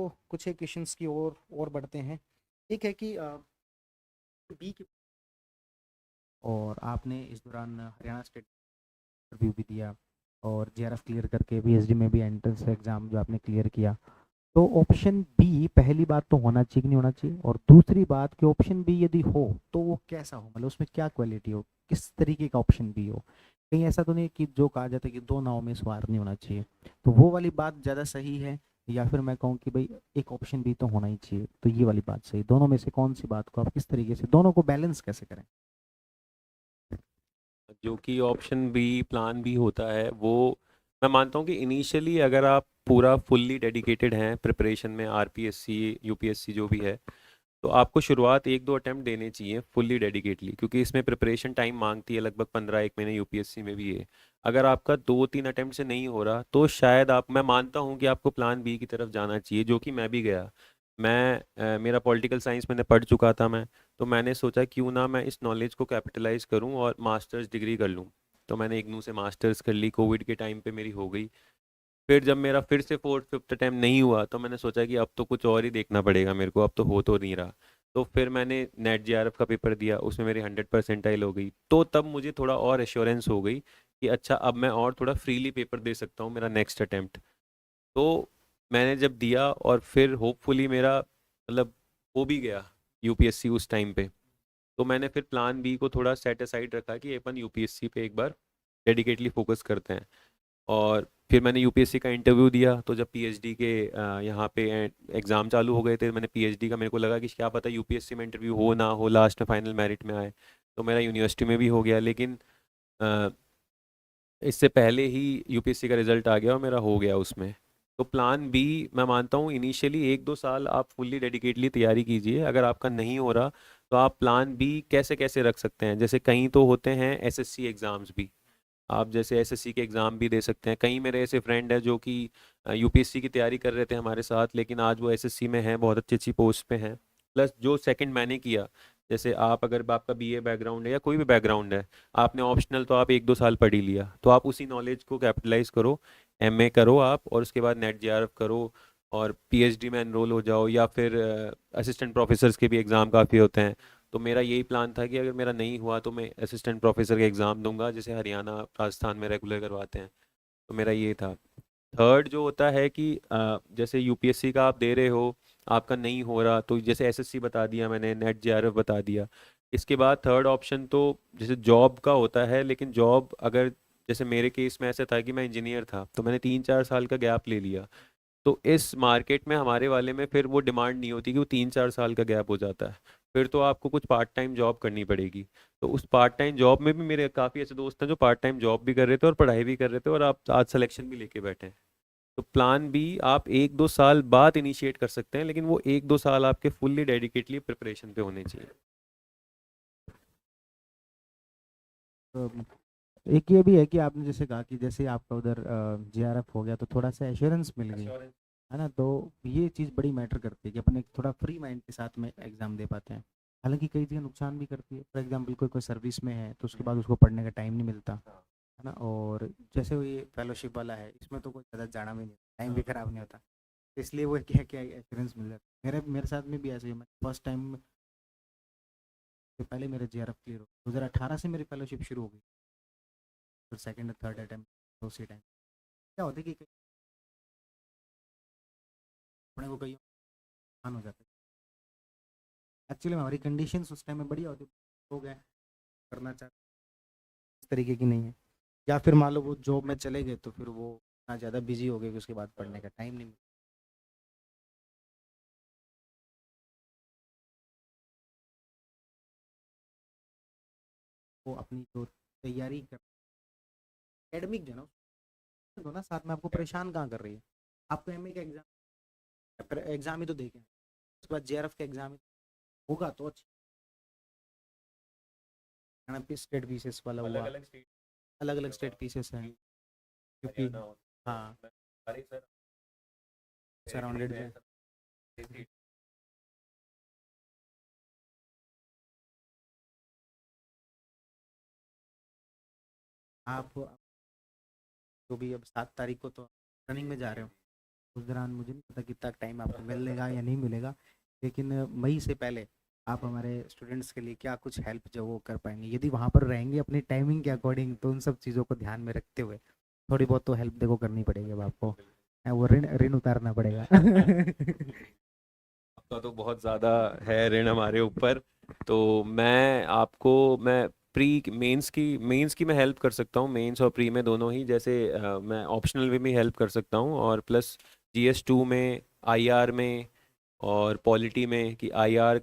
तो कुछ एक क्वेश्चंस की ओर बढ़ते हैं। एक है कि बी की और आपने इस दौरान हरियाणा स्टेट इंटरव्यू भी दिया और जेआरएफ क्लियर करके पीएचडी में भी एंट्रेंस एग्जाम जो आपने क्लियर किया। तो ऑप्शन बी पहली बात तो होना चाहिए कि नहीं होना चाहिए, और दूसरी बात कि ऑप्शन बी यदि हो तो वो कैसा हो, मतलब उसमें क्या क्वालिटी हो, किस तरीके का ऑप्शन बी हो। कहीं ऐसा तो नहीं कि जो कहा जाता है कि दो नाव में सवार नहीं होना चाहिए, तो वो वाली बात ज़्यादा सही है, या फिर मैं कहूँ कि भाई एक ऑप्शन बी तो होना ही चाहिए, तो ये वाली बात सही। दोनों में से कौन सी बात को आप किस तरीके से दोनों को बैलेंस कैसे करें। जो कि ऑप्शन बी प्लान बी होता है वो मैं मानता हूँ कि इनिशियली अगर आप पूरा फुल्ली डेडिकेटेड हैं प्रिपरेशन में आरपीएससी यूपीएससी जो भी है, तो आपको शुरुआत एक दो अटेम्प्ट देने चाहिए फुल्ली डेडिकेटली, क्योंकि इसमें प्रिपरेशन टाइम मांगती है लगभग 15 एक महीने। यूपीएससी में भी है। अगर आपका 2-3 अटेम्प्ट से नहीं हो रहा तो शायद आप मैं मानता हूँ कि आपको प्लान बी की तरफ जाना चाहिए, जो कि मैं भी गया। मेरा पॉलिटिकल साइंस मैंने पढ़ चुका था मैं। तो मैंने सोचा क्यों ना मैं इस नॉलेज को कैपिटलाइज करूं और मास्टर्स डिग्री कर लूं। तो मैंने इग्नू से मास्टर्स कर ली, कोविड के टाइम पे मेरी हो गई। फिर जब मेरा फिर से फोर्थ फिफ्थ अटैम्प्ट नहीं हुआ तो मैंने सोचा कि अब तो कुछ और ही देखना पड़ेगा मेरे को, अब तो हो तो नहीं रहा। तो फिर मैंने नेट जेआरएफ का पेपर दिया, उसमें मेरी 100 परसेंटाइल हो गई। तो तब मुझे थोड़ा और एश्योरेंस हो गई कि अच्छा अब मैं और थोड़ा फ्रीली पेपर दे सकता हूँ मेरा नेक्स्ट अटैम्प्ट। तो मैंने जब दिया और फिर होपफुली मेरा मतलब हो भी गया यूपीएससी उस टाइम पे। तो मैंने फिर प्लान बी को थोड़ा सेट असाइड रखा कि अपन यूपीएससी पे एक बार डेडिकेटली फोकस करते हैं। और फिर मैंने यूपीएससी का इंटरव्यू दिया, तो जब पीएचडी के यहाँ पे एग्ज़ाम चालू हो गए थे, मैंने पीएचडी का मेरे को लगा कि क्या पता यूपीएससी में इंटरव्यू हो ना हो, लास्ट में फाइनल मेरिट में आए। तो मेरा यूनिवर्सिटी में भी हो गया, लेकिन अ, इससे पहले ही यूपीएससी का रिजल्ट आ गया और मेरा हो गया उसमें। तो प्लान बी मैं मानता हूँ इनिशियली 1-2 साल आप फुल्ली डेडिकेटली तैयारी कीजिए। अगर आपका नहीं हो रहा तो आप प्लान बी कैसे कैसे रख सकते हैं, जैसे कहीं तो होते हैं एसएससी एग्ज़ाम्स भी। आप जैसे एसएससी के एग्ज़ाम भी दे सकते हैं। कई मेरे ऐसे फ्रेंड हैं जो कि यूपीएससी की तैयारी कर रहे थे हमारे साथ, लेकिन आज वो एसएससी में हैं, बहुत अच्छी अच्छी पोस्ट पे हैं। प्लस जो सेकंड मैंने किया, जैसे आप अगर आपका बीए बैकग्राउंड है या कोई भी बैकग्राउंड है, आपने ऑप्शनल तो आप 1-2 साल पढ़ ही लिया, तो आप उसी नॉलेज को कैपिटलाइज करो। एमए करो आप और उसके बाद नेट जेआरएफ करो और पीएचडी में एनरोल हो जाओ, या फिर असिस्टेंट प्रोफेसर्स के भी एग्ज़ाम काफ़ी होते हैं। तो मेरा यही प्लान था कि अगर मेरा नहीं हुआ तो मैं असिस्टेंट प्रोफेसर का एग्ज़ाम दूंगा, जैसे हरियाणा राजस्थान में रेगुलर करवाते हैं। तो मेरा ये था। थर्ड जो होता है कि जैसे यूपीएससी का आप दे रहे हो, आपका नहीं हो रहा, तो जैसे एसएससी बता दिया मैंने, नेट जेआरएफ बता दिया। इसके बाद थर्ड ऑप्शन तो जैसे जॉब का होता है, लेकिन जॉब अगर जैसे मेरे केस में ऐसा था कि मैं इंजीनियर था तो मैंने 3-4 साल का गैप ले लिया। तो इस मार्केट में हमारे वाले में फिर वो डिमांड नहीं होती कि वो 3-4 साल का गैप हो जाता है। फिर तो आपको कुछ पार्ट टाइम जॉब करनी पड़ेगी। तो उस पार्ट टाइम जॉब में भी मेरे काफ़ी ऐसे दोस्त हैं जो पार्ट टाइम जॉब भी कर रहे थे और पढ़ाई भी कर रहे थे, और आप आज सिलेक्शन भी लेके बैठे हैं। तो प्लान बी आप 1-2 साल बाद इनिशिएट कर सकते हैं, लेकिन वो 1-2 साल आपके फुल्ली डेडिकेटली प्रिपरेशन पे होने चाहिए। तो एक ये भी है कि आपने जैसे कहा कि जैसे आपका उधर जेआरएफ हो गया तो थोड़ा सा एश्योरेंस मिल गई, Assurance। है ना। तो ये चीज़ बड़ी मैटर करती है कि अपन एक थोड़ा फ्री माइंड के साथ में एग्जाम दे पाते हैं। हालांकि कई चीज़ें नुकसान भी करती है, फॉर एग्जाम्पल कोई कोई सर्विस में है तो उसके बाद उसको पढ़ने का टाइम नहीं मिलता, हाँ। है ना। और जैसे वो ये फेलोशिप वाला है, इसमें तो कोई ज़्यादा जाना भी नहीं, टाइम भी हाँ। खराब नहीं होता। इसलिए वो क्या क्या एश्योरेंस मिल जाता है। मेरे मेरे साथ में भी ऐसे ही, मैं फर्स्ट टाइम से पहले मेरे जेआरएफ क्लियर हो 2018 से मेरी फेलोशिप शुरू हो गई, फिर सेकंड थर्ड अटेम्प्ट उसी टाइम। क्या होता है कि अपने को कहीं नुकसान हो जाता है। एक्चुअली हमारी कंडीशंस उस टाइम में बढ़िया होती, हो गए करना चाहते इस तरीके की नहीं है। या फिर मान लो वो जॉब में चले गए तो फिर वो इतना ज़्यादा बिजी हो गए कि उसके बाद पढ़ने का टाइम नहीं मिला। वो अपनी जो तैयारी कर एकेडमिक जो है ना, दो ना साथ में आपको परेशान कहाँ कर रही है। आपको एमए का एग्जाम एग्जाम ही तो देखें, उसके बाद जेआरएफ का एग्जाम होगा तो अच्छा, स्टेट पीसेस वाला अलग हुआ, अलग स्टेट अलग अलग स्टेट पीसेस हैं क्योंकि हरियाणा और हाँ हमारे सर टेरिटरी सराउंडेड में है जो सब स्टेट। आप जो भी अब 7 तारीख को तो रनिंग में जा रहे हो, उस दौरान मुझे नहीं पता कितना टाइम आपको मिलेगा या नहीं मिलेगा, लेकिन मई से पहले आप हमारे स्टूडेंट्स के लिए क्या कुछ हेल्प जो वो कर पाएंगे, यदि वहाँ पर रहेंगे अपनी टाइमिंग के अकॉर्डिंग, तो उन सब चीज़ों को ध्यान में रखते हुए थोड़ी बहुत तो हेल्प देखो करनी पड़ेगी अब आपको, वो ऋण ऋण उतारना पड़ेगा। आपका तो बहुत ज़्यादा है ऋण हमारे ऊपर। तो मैं मेंस की मैं हेल्प कर सकता हूँ, मेंस और प्री में दोनों ही। जैसे मैं ऑप्शनल में भी हेल्प कर सकता हूँ, और प्लस GS2 में, IR में और पॉलिटी में। कि आईआर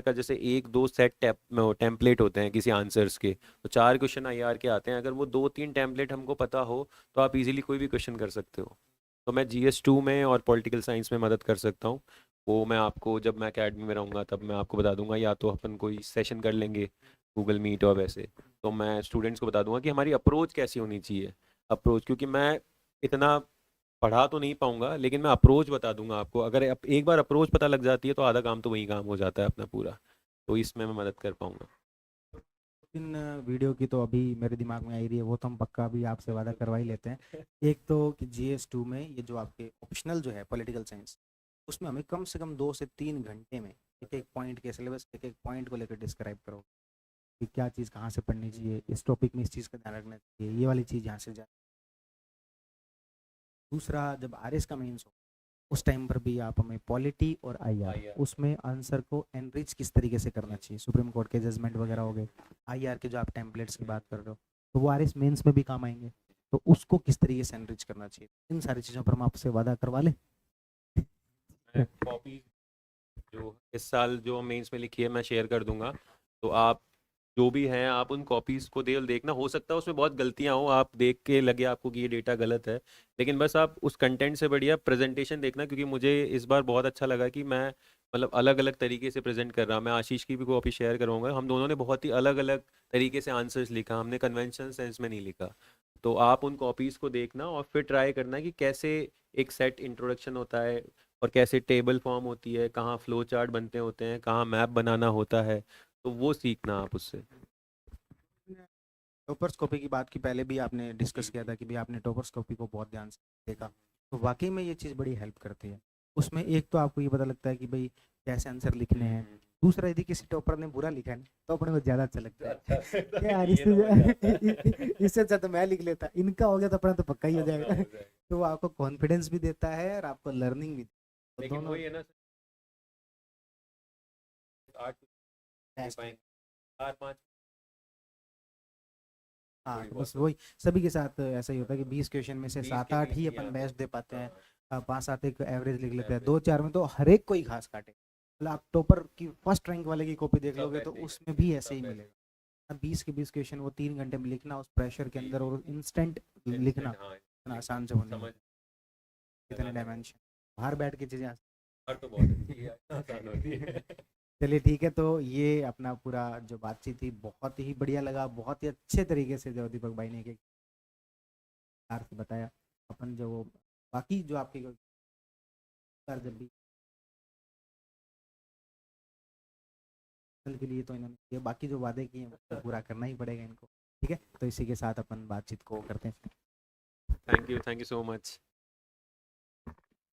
का जैसे एक दो सेट टेम्पलेट होते हैं किसी आंसर्स के, तो 4 क्वेश्चन आईआर के आते हैं। अगर वो 2-3 टेम्पलेट हमको पता हो तो आप इजीली कोई भी क्वेश्चन कर सकते हो। तो मैं GS2 में और पॉलिटिकल साइंस में मदद कर सकता हूँ। वो मैं आपको, जब मैं अकेडमी में रहूँगा तब मैं आपको बता दूंगा, या तो अपन कोई सेशन कर लेंगे गूगल मीट और वैसे। तो मैं स्टूडेंट्स को बता दूंगा कि हमारी अप्रोच कैसी होनी चाहिए। अप्रोच, क्योंकि मैं इतना पढ़ा तो नहीं पाऊंगा, लेकिन मैं अप्रोच बता दूंगा आपको। अगर एक बार अप्रोच पता लग जाती है तो आधा काम तो वहीं काम हो जाता है अपना पूरा। तो इसमें मैं मदद कर पाऊंगा। इन वीडियो की तो अभी मेरे दिमाग में आई रही है, वो तो हम पक्का अभी आपसे वादा करवा ही लेते हैं। एक तो कि GS2 में ये जो आपके ऑप्शनल जो है पॉलिटिकल साइंस, उसमें हमें कम से कम 2 से 3 घंटे में एक एक पॉइंट के सिलेबस, एक एक पॉइंट को लेकर डिस्क्राइब करो कि क्या चीज़ कहाँ से पढ़नी चाहिए, इस टॉपिक में इस चीज़ का ध्यान रखना चाहिए, ये वाली चीज़ यहाँ से जा। दूसरा, जब RS का मेंस हो उस टाइम पर भी आप हमें पॉलिटी और IR, आईआर उसमें आंसर को एनरिच किस तरीके से करना चाहिए, सुप्रीम कोर्ट के जजमेंट वगैरह हो गए, IR के जो आप टेम्पलेट्स की बात कर रहे हो, तो वो RS मेंस में भी काम आएंगे, तो उसको किस तरीके से एनरिच करना चाहिए, इन सारी चीज़ों पर हम आपसे वादा करवा लें। कॉपी जो इस साल जो मेंस में लिखी है मैं शेयर कर दूंगा। तो आप जो भी हैं, आप उन कॉपीज़ को देखना। हो सकता है उसमें बहुत गलतियां हो, आप देख के लगे आपको कि ये डेटा गलत है, लेकिन बस आप उस कंटेंट से बढ़िया प्रेजेंटेशन देखना। क्योंकि मुझे इस बार बहुत अच्छा लगा कि मैं मतलब अलग अलग तरीके से प्रेजेंट कर रहा। मैं आशीष की भी कॉपी शेयर करूंगा। हम दोनों ने बहुत ही अलग अलग तरीके से आंसर्स लिखा, हमने कन्वेंशन सेंस में नहीं लिखा। तो आप उन कॉपीज़ को देखना और फिर ट्राई करना कि कैसे एक सेट इंट्रोडक्शन होता है, और कैसे टेबल फॉर्म होती है, कहाँ फ्लो चार्ट बनते होते हैं, कहाँ मैप बनाना होता है। तो वो सीखना आप उससे। टोपर्सकोपी की बात की पहले भी आपने डिस्कस किया था कि भाई आपने टोपर्सकोपी को बहुत ध्यान से देखा, तो वाकई में ये चीज़ बड़ी हेल्प करती है। उसमें एक तो आपको ये पता लगता है कि भाई कैसे आंसर लिखने हैं। दूसरा, यदि किसी टॉपर ने बुरा लिखा है ना, तो अपने को ज़्यादा अच्छा लगता है कि यार ये तो मजा आता है। इससे अच्छा तो मैं लिख लेता, इनका हो गया तो अपना तो पक्का ही हो अपना जाएगा। हो जाए। तो वो आपको कॉन्फिडेंस भी देता है और आपको लर्निंग भी, तो लेकिन दोनों वही है ना, 8 दे बेस्ट। पाएंगे, 4-5 हाँ, थोड़ी तो बहुत बस तो। वही सभी के साथ ऐसा ही होता है कि 20 क्वेश्चन में से 20 सात के आठ 20 ही ही अपन आते हैं। बेस्ट दे पाते हैं। हाँ, 5-7 एक एवरेज लिख लेते हैं, एवरेज 2-4 में तो हर एक कोई घास काटे। मतलब आप टॉपर की फर्स्ट रैंक वाले की कॉपी देख सब लोगे तो वैसे ही उसमें करते हैं, भी ऐसे सब ही वैसे ही। मिलेगा। 20 के 20 क्वेश्चन वो 3 घंटे में लिखना उस प्रेशर के जी अंदर, जी और जी। इंस्टेंट लिखना इंस्टेंट, हाँ। इतना एकदम आसान से होने में समझ कितने लगाना होता डायमेंशन, बाहर बैठ के चीज़ें। है। और तो बहुत अच्छी है, आसान होती है। चलिए ठीक है, तो ये अपना पूरा जो बातचीत थी बहुत ही बढ़िया लगा, बहुत ही अच्छे तरीके से जो दीपक भाई ने एक से बताया। अपन जो वो बाकी जो आपकी बार जब भी कल के लिए तो इन्होंने ये बाकी जो वादे किए हैं वो तो पूरा करना ही पड़ेगा इनको। ठीक है, तो इसी के साथ अपन बातचीत को करते हैं। Thank you so much.